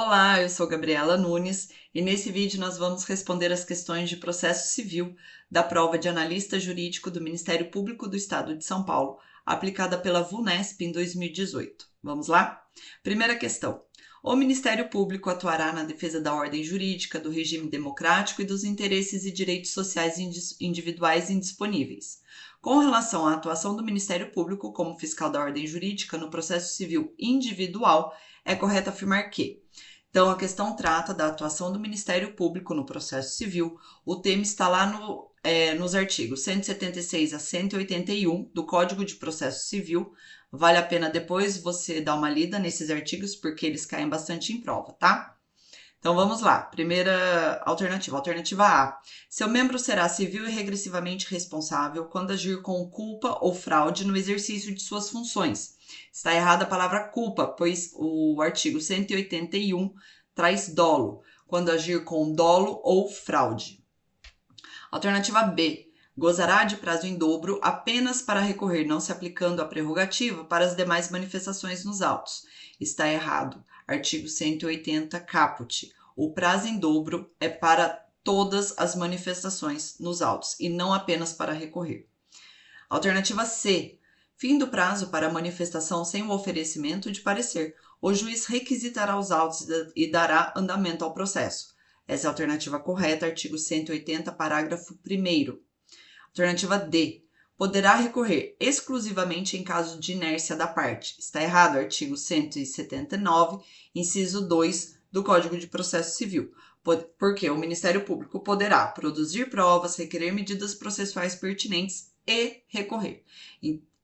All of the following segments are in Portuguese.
Olá, eu sou Gabriela Nunes e nesse vídeo nós vamos responder as questões de processo civil da prova de analista jurídico do Ministério Público do Estado de São Paulo, aplicada pela VUNESP em 2018. Vamos lá? Primeira questão. O Ministério Público atuará na defesa da ordem jurídica, do regime democrático e dos interesses e direitos sociais individuais indisponíveis. Com relação à atuação do Ministério Público como fiscal da ordem jurídica no processo civil individual, é correto afirmar que então, a questão trata da atuação do Ministério Público no processo civil. O tema está lá nos artigos 176 a 181 do Código de Processo Civil. Vale a pena depois você dar uma lida nesses artigos, porque eles caem bastante em prova, tá? Então, vamos lá. Primeira alternativa. Alternativa A. Seu membro será civil e regressivamente responsável quando agir com culpa ou fraude no exercício de suas funções. Está errada a palavra culpa, pois o artigo 181 traz dolo, quando agir com dolo ou fraude. Alternativa B. Gozará de prazo em dobro apenas para recorrer, não se aplicando a prerrogativa para as demais manifestações nos autos. Está errado. Artigo 180 caput. O prazo em dobro é para todas as manifestações nos autos e não apenas para recorrer. Alternativa C. Fim do prazo para a manifestação sem o oferecimento de parecer. O juiz requisitará os autos e dará andamento ao processo. Essa é a alternativa correta, artigo 180, parágrafo 1º. Alternativa D. Poderá recorrer exclusivamente em caso de inércia da parte. Está errado, artigo 179, inciso 2 do Código de Processo Civil. Porque o Ministério Público poderá produzir provas, requerer medidas processuais pertinentes e recorrer.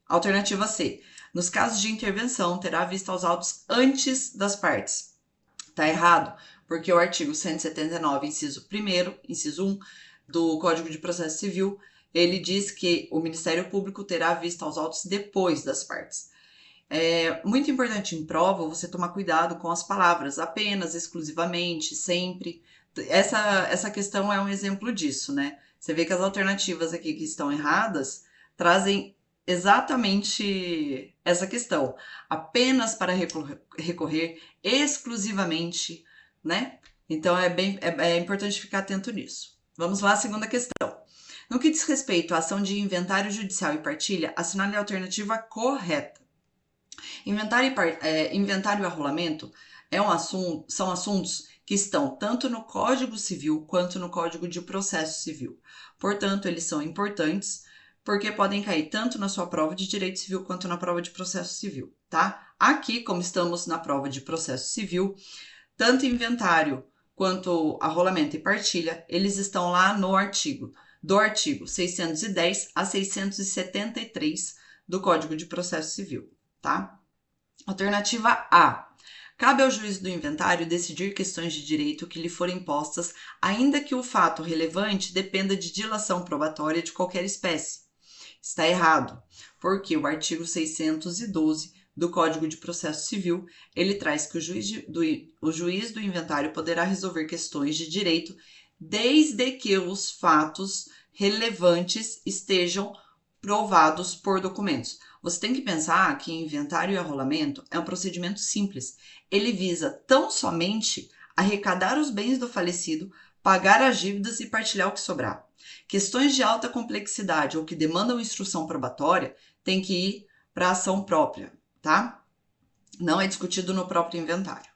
Alternativa C. Nos casos de intervenção, terá vista aos autos antes das partes. Está errado, porque o artigo 179, inciso 1º, inciso 1 do Código de Processo Civil, ele diz que o Ministério Público terá vista aos autos depois das partes. É muito importante em prova você tomar cuidado com as palavras, apenas, exclusivamente, sempre. Essa questão é um exemplo disso, né? Você vê que as alternativas aqui que estão erradas trazem exatamente essa questão. Apenas para recorrer, exclusivamente, né? Então é importante ficar atento nisso. Vamos lá, segunda questão. No que diz respeito à ação de inventário judicial e partilha, assinale a alternativa correta. Inventário e arrolamento são assuntos que estão tanto no Código Civil quanto no Código de Processo Civil. Portanto, eles são importantes porque podem cair tanto na sua prova de direito civil quanto na prova de processo civil, tá? Aqui, como estamos na prova de processo civil, tanto inventário quanto arrolamento e partilha, eles estão lá no artigo 610 a 673 do Código de Processo Civil, tá? Alternativa A. Cabe ao juiz do inventário decidir questões de direito que lhe forem postas, ainda que o fato relevante dependa de dilação probatória de qualquer espécie. Está errado, porque o artigo 612 do Código de Processo Civil, ele traz que o juiz do inventário poderá resolver questões de direito desde que os fatos relevantes estejam provados por documentos. Você tem que pensar que inventário e arrolamento é um procedimento simples. Ele visa tão somente arrecadar os bens do falecido, pagar as dívidas e partilhar o que sobrar. Questões de alta complexidade ou que demandam instrução probatória têm que ir para a ação própria, tá? Não é discutido no próprio inventário.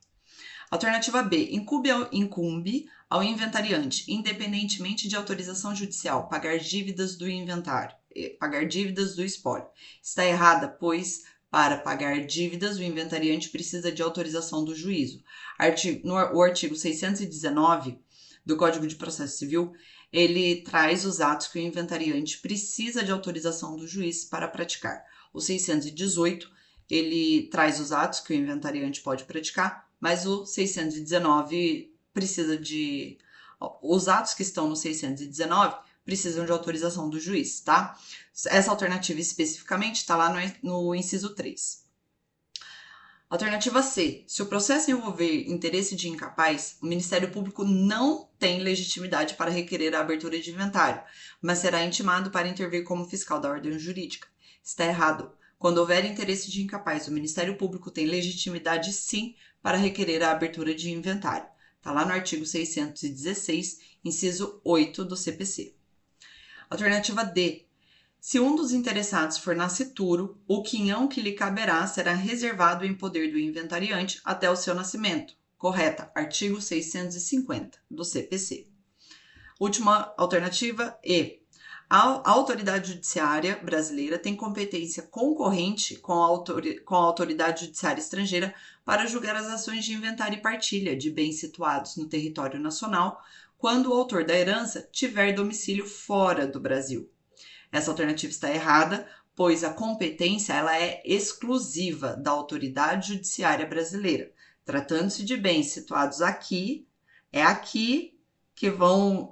Alternativa B. Incumbe ao inventariante, independentemente de autorização judicial, pagar dívidas do inventário, pagar dívidas do espólio. Está errada, pois para pagar dívidas, o inventariante precisa de autorização do juízo. O artigo 619 do Código de Processo Civil, ele traz os atos que o inventariante precisa de autorização do juiz para praticar. O 618, ele traz os atos que o inventariante pode praticar, mas o 619 precisa de... Os atos que estão no 619 precisam de autorização do juiz, tá? Essa alternativa especificamente está lá no inciso 3. Alternativa C. Se o processo envolver interesse de incapaz, o Ministério Público não tem legitimidade para requerer a abertura de inventário, mas será intimado para intervir como fiscal da ordem jurídica. Está errado, Quando houver interesse de incapaz, o Ministério Público tem legitimidade, sim, para requerer a abertura de inventário. Está lá no artigo 616, inciso 8 do CPC. Alternativa D. Se um dos interessados for nascituro, o quinhão que lhe caberá será reservado em poder do inventariante até o seu nascimento. Correta. Artigo 650 do CPC. Última alternativa E. A autoridade judiciária brasileira tem competência concorrente com a autoridade judiciária estrangeira para julgar as ações de inventário e partilha de bens situados no território nacional, quando o autor da herança tiver domicílio fora do Brasil. Essa alternativa está errada, pois a competência ela é exclusiva da autoridade judiciária brasileira. Tratando-se de bens situados aqui, é aqui que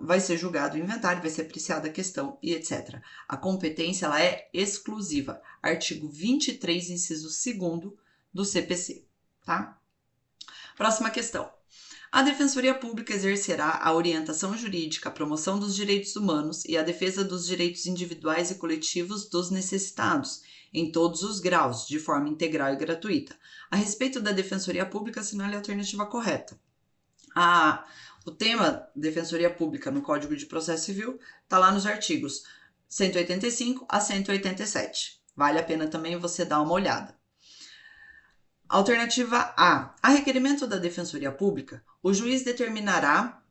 vai ser julgado o inventário, vai ser apreciada a questão e etc. A competência ela é exclusiva. Artigo 23, inciso 2º do CPC. Tá? Próxima questão. A Defensoria Pública exercerá a orientação jurídica, a promoção dos direitos humanos e a defesa dos direitos individuais e coletivos dos necessitados, em todos os graus, de forma integral e gratuita. A respeito da Defensoria Pública, assinale a alternativa correta. O tema Defensoria Pública no Código de Processo Civil está lá nos artigos 185 a 187. Vale a pena também você dar uma olhada. Alternativa A. A requerimento da Defensoria Pública, o juiz determinará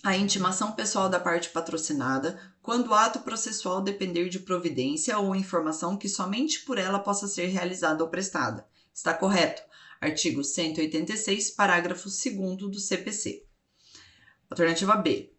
a intimação pessoal da parte patrocinada quando o ato processual depender de providência ou informação que somente por ela possa ser realizada ou prestada. Está correto. Artigo 186, parágrafo 2º do CPC. Alternativa B.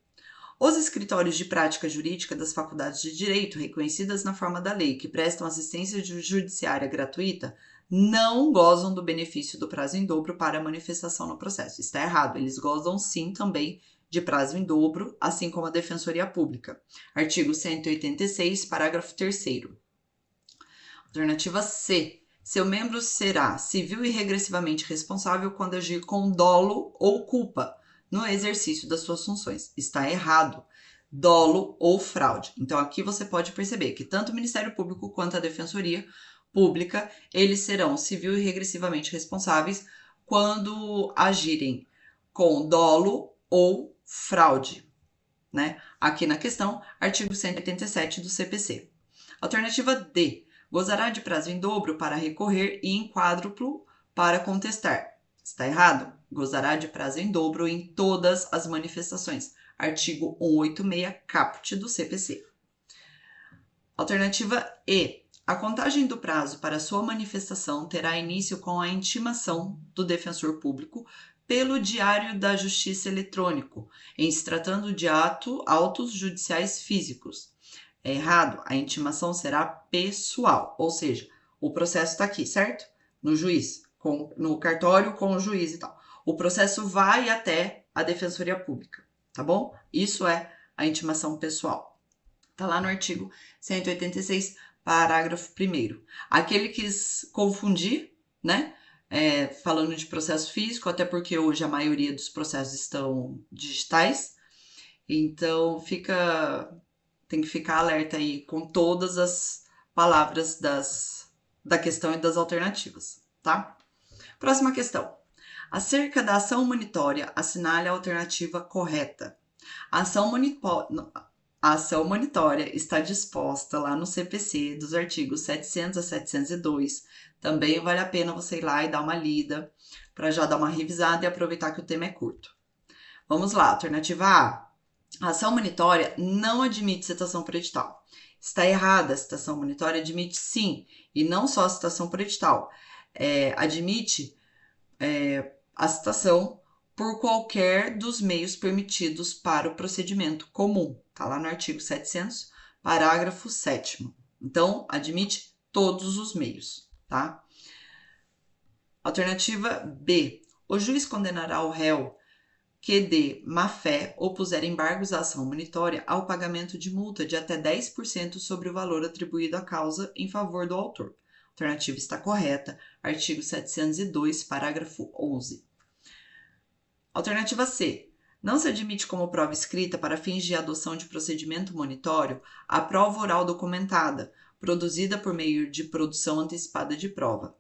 Os escritórios de prática jurídica das faculdades de direito reconhecidas na forma da lei que prestam assistência judiciária gratuita não gozam do benefício do prazo em dobro para a manifestação no processo. Está errado, eles gozam sim também de prazo em dobro, assim como a Defensoria Pública. Artigo 186, parágrafo 3º. Alternativa C. Seu membro será civil e regressivamente responsável quando agir com dolo ou culpa no exercício das suas funções. Está errado. Dolo ou fraude. Então aqui você pode perceber que tanto o Ministério Público quanto a Defensoria Pública, eles serão civil e regressivamente responsáveis quando agirem com dolo ou fraude, né? Aqui na questão, artigo 187 do CPC. Alternativa D. Gozará de prazo em dobro para recorrer e em quádruplo para contestar. Está errado. Gozará de prazo em dobro em todas as manifestações. Artigo 186, caput do CPC. Alternativa E. A contagem do prazo para sua manifestação terá início com a intimação do defensor público pelo Diário da Justiça eletrônico, em se tratando de autos judiciais físicos. É errado, a intimação será pessoal, ou seja, o processo está aqui, certo? No juiz, no cartório com o juiz e tal. O processo vai até a Defensoria Pública, tá bom? Isso é a intimação pessoal. Está lá no artigo 186, parágrafo 1º. Aqui ele quis confundir, né? Falando de processo físico, até porque hoje a maioria dos processos estão digitais. Então, tem que ficar alerta aí com todas as palavras da questão e das alternativas, tá? Próxima questão. Acerca da ação monitória, assinale a alternativa correta. A ação monitória está disposta lá no CPC dos artigos 700 a 702. Também vale a pena você ir lá e dar uma lida para já dar uma revisada e aproveitar que o tema é curto. Vamos lá, alternativa A. A ação monitória não admite citação por edital. Está errada, a citação monitória admite sim, e não só a citação por edital. Admite a citação por qualquer dos meios permitidos para o procedimento comum. Está lá no artigo 700, parágrafo 7º. Então, admite todos os meios, tá? Alternativa B. O juiz condenará o réu que de má-fé opuser embargos à ação monitória ao pagamento de multa de até 10% sobre o valor atribuído à causa em favor do autor. A alternativa está correta. Artigo 702, parágrafo 11. Alternativa C. Não se admite como prova escrita para fins de adoção de procedimento monitório a prova oral documentada, produzida por meio de produção antecipada de prova.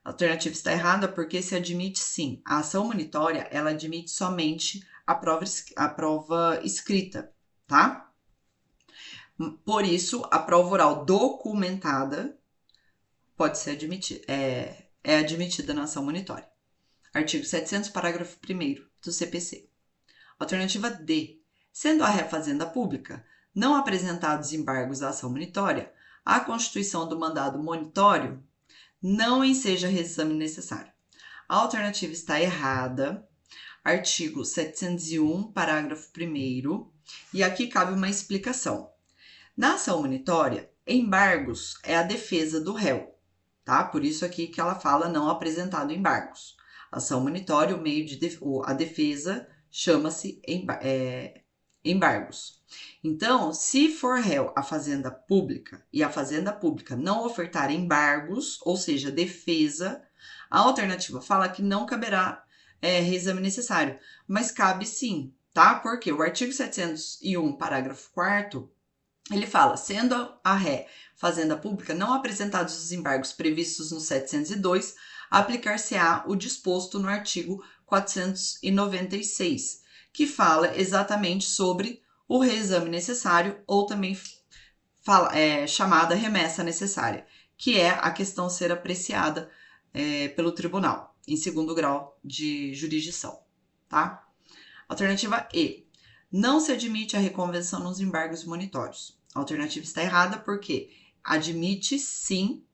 A alternativa está errada porque se admite sim. A ação monitória, ela admite somente a prova escrita, tá? Por isso, a prova oral documentada pode ser admitida, é admitida na ação monitória. Artigo 700, parágrafo 1º do CPC. Alternativa D. Sendo a ré fazenda pública não apresentados embargos à ação monitória, a constituição do mandado monitório não enseja reexame necessário. A alternativa está errada. Artigo 701, parágrafo 1º, e aqui cabe uma explicação. Na ação monitória, embargos é a defesa do réu, tá? Por isso aqui que ela fala não apresentado embargos. Ação monitória, o meio de a defesa chama-se embargos. Então, se for réu a fazenda pública e a fazenda pública não ofertar embargos, ou seja, defesa, a alternativa fala que não caberá reexame necessário, mas cabe sim, tá? Porque o artigo 701, parágrafo 4º, ele fala, sendo a ré fazenda pública não apresentados os embargos previstos no 702, aplicar-se-á o disposto no artigo 496, que fala exatamente sobre o reexame necessário, ou também chamada remessa necessária, que é a questão ser apreciada pelo tribunal, em segundo grau de jurisdição, tá? Alternativa E. Não se admite a reconvenção nos embargos monitórios. A alternativa está errada porque admite sim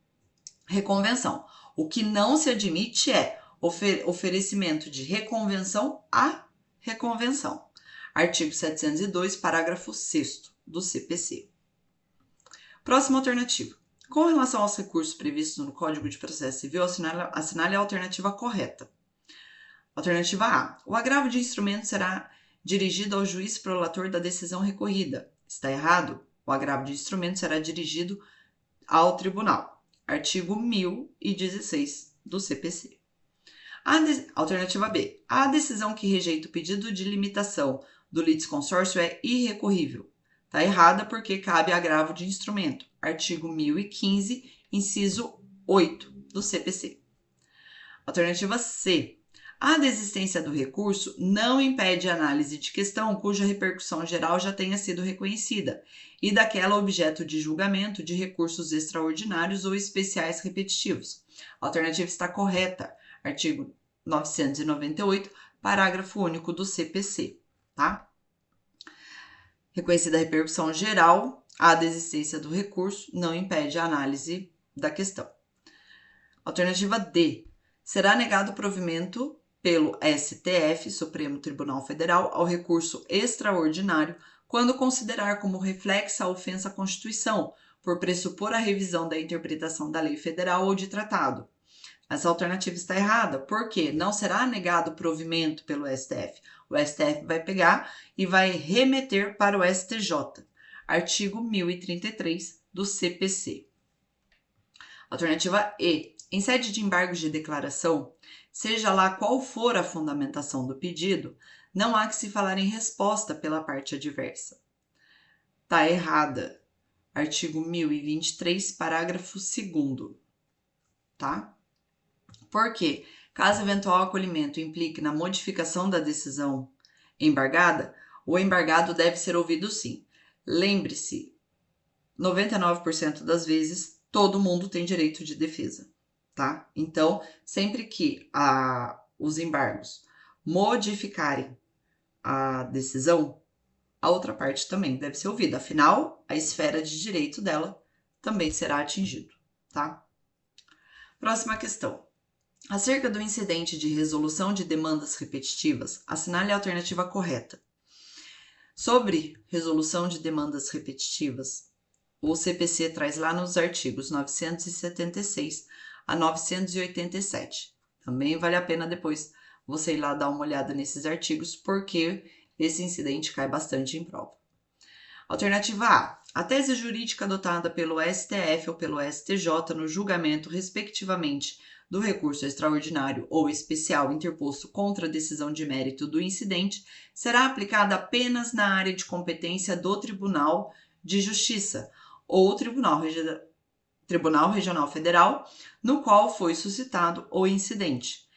reconvenção. O que não se admite é oferecimento de reconvenção a reconvenção. Artigo 702, parágrafo 6º do CPC. Próxima alternativa. Com relação aos recursos previstos no Código de Processo Civil, assinale a alternativa correta. Alternativa A. O agravo de instrumento será dirigido ao juiz prolator da decisão recorrida. Está errado? O agravo de instrumento será dirigido ao tribunal. Artigo 1016 do CPC. Alternativa B. A decisão que rejeita o pedido de limitação do litisconsórcio é irrecorrível. Está errada porque cabe agravo de instrumento. Artigo 1015, inciso 8 do CPC. Alternativa C. A desistência do recurso não impede a análise de questão cuja repercussão geral já tenha sido reconhecida e daquela objeto de julgamento de recursos extraordinários ou especiais repetitivos. A alternativa está correta. Artigo 998, parágrafo único do CPC, tá? Reconhecida a repercussão geral, a desistência do recurso não impede a análise da questão. Alternativa D. Será negado provimento pelo STF, Supremo Tribunal Federal, ao recurso extraordinário quando considerar como reflexa a ofensa à Constituição, por pressupor a revisão da interpretação da lei federal ou de tratado. Essa alternativa está errada, porque não será negado provimento pelo STF. O STF vai pegar e vai remeter para o STJ. Artigo 1033 do CPC. Alternativa E. Em sede de embargos de declaração, seja lá qual for a fundamentação do pedido, não há que se falar em resposta pela parte adversa. Está errada. Artigo 1023, parágrafo 2º. Tá? Porque, caso eventual acolhimento implique na modificação da decisão embargada, o embargado deve ser ouvido sim. Lembre-se, 99% das vezes, todo mundo tem direito de defesa, tá? Então, sempre que os embargos modificarem a decisão, a outra parte também deve ser ouvida. Afinal, a esfera de direito dela também será atingido, tá? Próxima questão. Acerca do incidente de resolução de demandas repetitivas, assinale a alternativa correta. Sobre resolução de demandas repetitivas, o CPC traz lá nos artigos 976 a 987. Também vale a pena depois você ir lá dar uma olhada nesses artigos, porque esse incidente cai bastante em prova. Alternativa A. A tese jurídica adotada pelo STF ou pelo STJ no julgamento, respectivamente, do recurso extraordinário ou especial interposto contra a decisão de mérito do incidente será aplicada apenas na área de competência do Tribunal de Justiça ou Tribunal Tribunal Regional Federal, no qual foi suscitado o incidente.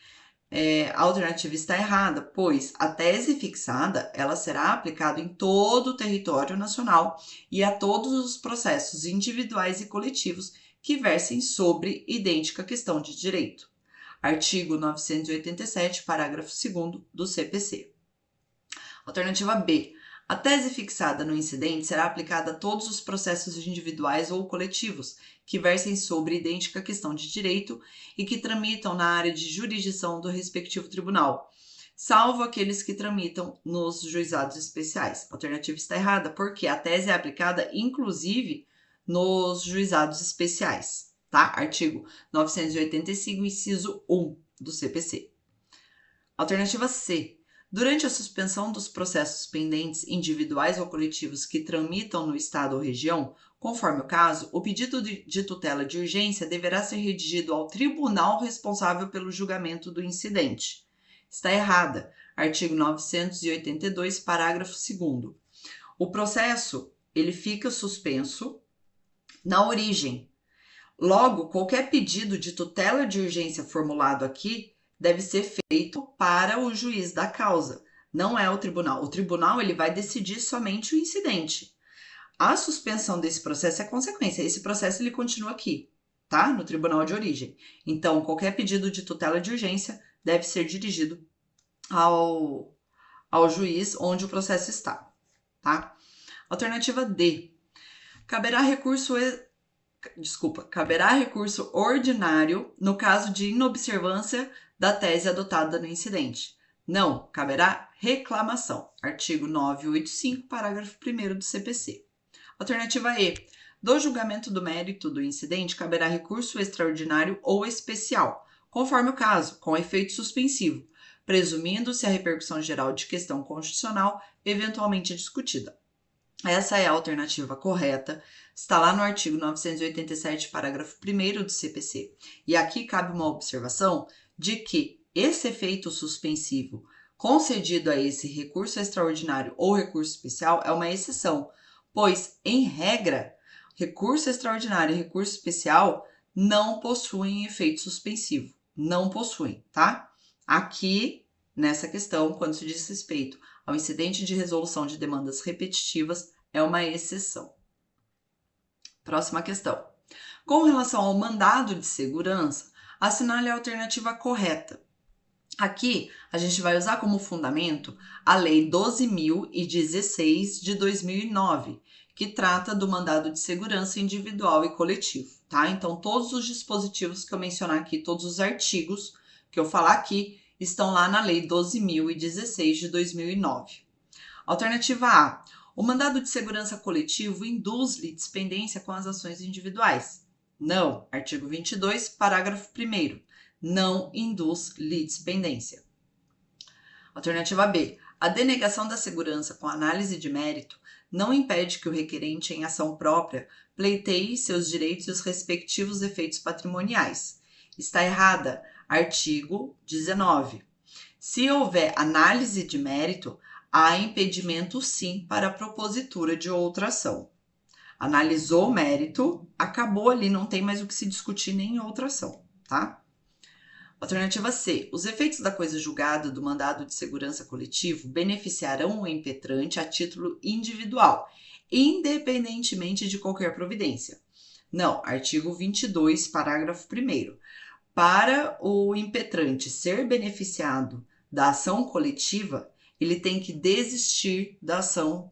A alternativa está errada, pois a tese fixada ela será aplicada em todo o território nacional e a todos os processos individuais e coletivos que versem sobre idêntica questão de direito. Artigo 987, parágrafo 2º do CPC. Alternativa B. A tese fixada no incidente será aplicada a todos os processos individuais ou coletivos que versem sobre idêntica questão de direito e que tramitam na área de jurisdição do respectivo tribunal, salvo aqueles que tramitam nos juizados especiais. A alternativa está errada, porque a tese é aplicada, inclusive, nos juizados especiais, tá? Artigo 985, inciso 1 do CPC. Alternativa C. Durante a suspensão dos processos pendentes individuais ou coletivos que tramitam no estado ou região, conforme o caso, o pedido de tutela de urgência deverá ser redigido ao tribunal responsável pelo julgamento do incidente. Está errada. Artigo 982, parágrafo 2º. O processo, ele fica suspenso na origem. Logo, qualquer pedido de tutela de urgência formulado aqui deve ser feito para o juiz da causa, não é o tribunal. O tribunal ele vai decidir somente o incidente. A suspensão desse processo é consequência. Esse processo ele continua aqui, tá? No tribunal de origem. Então, qualquer pedido de tutela de urgência deve ser dirigido ao juiz onde o processo está, tá? Alternativa D. Caberá recurso ordinário no caso de inobservância da tese adotada no incidente. Não, caberá reclamação. Artigo 985, parágrafo 1º do CPC. Alternativa E. Do julgamento do mérito do incidente, caberá recurso extraordinário ou especial, conforme o caso, com efeito suspensivo, presumindo-se a repercussão geral de questão constitucional eventualmente discutida. Essa é a alternativa correta, está lá no artigo 987, parágrafo 1º do CPC. E aqui cabe uma observação de que esse efeito suspensivo concedido a esse recurso extraordinário ou recurso especial é uma exceção, pois, em regra, recurso extraordinário e recurso especial não possuem efeito suspensivo. Não possuem, tá? Aqui, nessa questão, quando se diz respeito ao incidente de resolução de demandas repetitivas, é uma exceção. Próxima questão. Com relação ao mandado de segurança, assinale a alternativa correta. Aqui, a gente vai usar como fundamento a Lei 12.016 de 2009, que trata do mandado de segurança individual e coletivo, tá? Então, todos os dispositivos que eu mencionar aqui, todos os artigos que eu falar aqui, estão lá na Lei 12.016 de 2009. Alternativa A. O mandado de segurança coletivo induz litispendência com as ações individuais. Não. Artigo 22, parágrafo 1º. Não induz litispendência. Alternativa B. A denegação da segurança com análise de mérito não impede que o requerente em ação própria pleiteie seus direitos e os respectivos efeitos patrimoniais. Está errada. Artigo 19. Se houver análise de mérito, há impedimento sim para a propositura de outra ação. Analisou o mérito, acabou ali, não tem mais o que se discutir nem em outra ação, tá? Alternativa C. Os efeitos da coisa julgada do mandado de segurança coletivo beneficiarão o impetrante a título individual, independentemente de qualquer providência. Não. Artigo 22, parágrafo 1º. Para o impetrante ser beneficiado da ação coletiva, ele tem que desistir da ação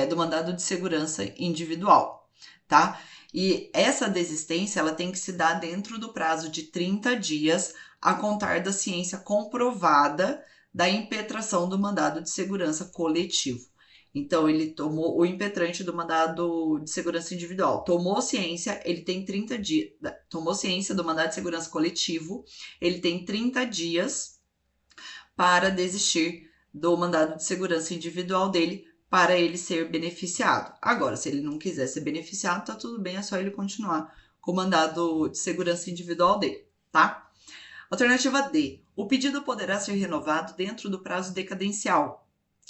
do mandado de segurança individual, tá? E essa desistência ela tem que se dar dentro do prazo de 30 dias a contar da ciência comprovada da impetração do mandado de segurança coletivo. Então, ele tomou o impetrante do mandado de segurança individual, tomou ciência, ele tem 30 dias, tomou ciência do mandado de segurança coletivo, ele tem 30 dias para desistir do mandado de segurança individual dele para ele ser beneficiado. Agora, se ele não quiser ser beneficiado, tá tudo bem, é só ele continuar com o mandado de segurança individual dele, tá? Alternativa D. O pedido poderá ser renovado dentro do prazo decadencial,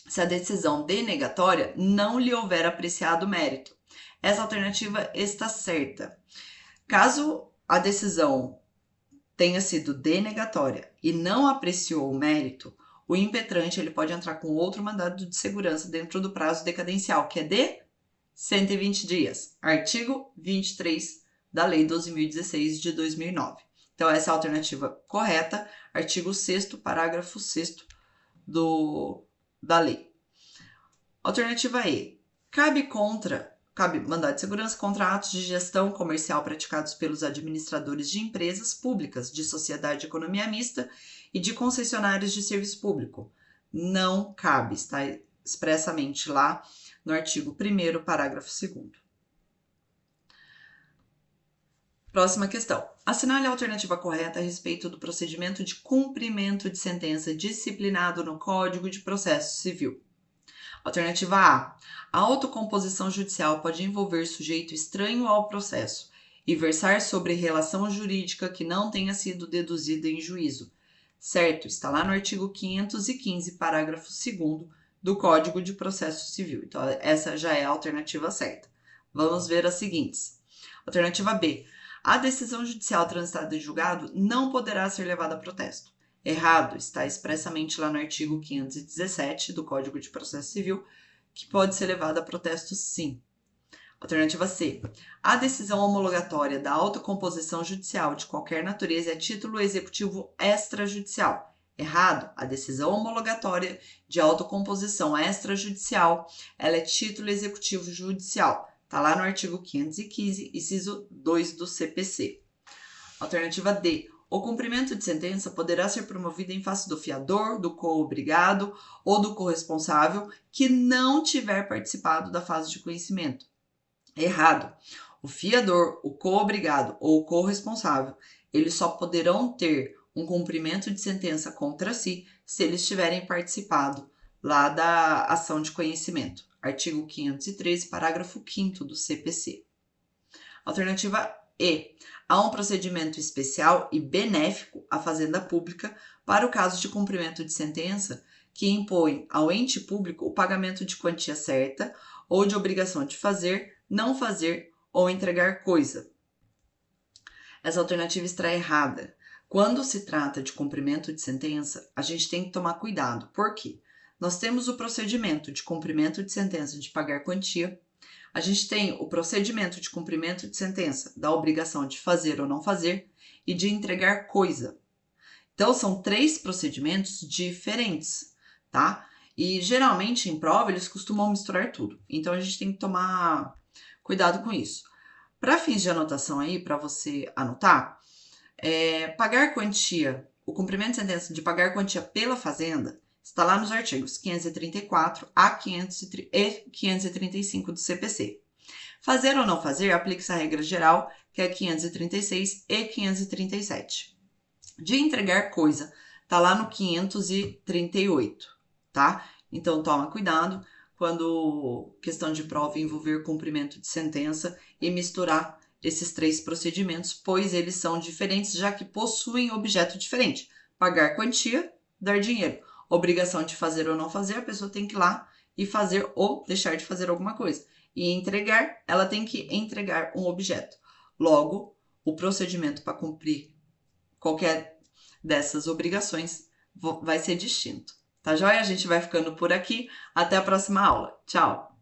se a decisão denegatória não lhe houver apreciado mérito. Essa alternativa está certa. Caso a decisão tenha sido denegatória e não apreciou o mérito, o impetrante ele pode entrar com outro mandado de segurança dentro do prazo decadencial, que é de 120 dias. Artigo 23 da Lei 12.016 de 2009. Então, essa é a alternativa correta, artigo 6º, parágrafo 6º da lei. Alternativa E. Cabe mandado de segurança contra atos de gestão comercial praticados pelos administradores de empresas públicas, de sociedade de economia mista e de concessionários de serviço público. Não cabe, está expressamente lá no artigo 1º, parágrafo 2º. Próxima questão. Assinale a alternativa correta a respeito do procedimento de cumprimento de sentença disciplinado no Código de Processo Civil. Alternativa A. A autocomposição judicial pode envolver sujeito estranho ao processo e versar sobre relação jurídica que não tenha sido deduzida em juízo. Certo, está lá no artigo 515, parágrafo 2º do Código de Processo Civil. Então, essa já é a alternativa certa. Vamos ver as seguintes. Alternativa B. A decisão judicial transitada em julgado não poderá ser levada a protesto. Errado, está expressamente lá no artigo 517 do Código de Processo Civil, que pode ser levada a protesto sim. Alternativa C. A decisão homologatória da autocomposição judicial de qualquer natureza é título executivo extrajudicial. Errado, a decisão homologatória de autocomposição extrajudicial, ela é título executivo judicial. Está lá no artigo 515, inciso 2 do CPC. Alternativa D. O cumprimento de sentença poderá ser promovido em face do fiador, do co-obrigado ou do corresponsável que não tiver participado da fase de conhecimento. Errado. O fiador, o co-obrigado ou o corresponsável, eles só poderão ter um cumprimento de sentença contra si se eles tiverem participado lá da ação de conhecimento. Artigo 513, parágrafo 5º do CPC. Alternativa E. Há um procedimento especial e benéfico à Fazenda Pública para o caso de cumprimento de sentença que impõe ao ente público o pagamento de quantia certa ou de obrigação de fazer, não fazer ou entregar coisa. Essa alternativa está errada. Quando se trata de cumprimento de sentença, a gente tem que tomar cuidado. Por quê? Nós temos o procedimento de cumprimento de sentença de pagar quantia. A gente tem o procedimento de cumprimento de sentença da obrigação de fazer ou não fazer e de entregar coisa. Então, são 3 procedimentos diferentes, tá? E, geralmente, em prova, eles costumam misturar tudo. Então, a gente tem que tomar cuidado com isso. Para fins de anotação aí, para você anotar, pagar quantia, o cumprimento de sentença de pagar quantia pela Fazenda, está lá nos artigos 534 a 535 do CPC. Fazer ou não fazer, aplica-se a regra geral, que é 536 e 537. De entregar coisa, está lá no 538, tá? Então, toma cuidado quando questão de prova envolver cumprimento de sentença e misturar esses 3 procedimentos, pois eles são diferentes, já que possuem objeto diferente. Pagar quantia, dar dinheiro. Obrigação de fazer ou não fazer, a pessoa tem que ir lá e fazer ou deixar de fazer alguma coisa. E entregar, ela tem que entregar um objeto. Logo, o procedimento para cumprir qualquer dessas obrigações vai ser distinto. Tá joia? A gente vai ficando por aqui. Até a próxima aula. Tchau!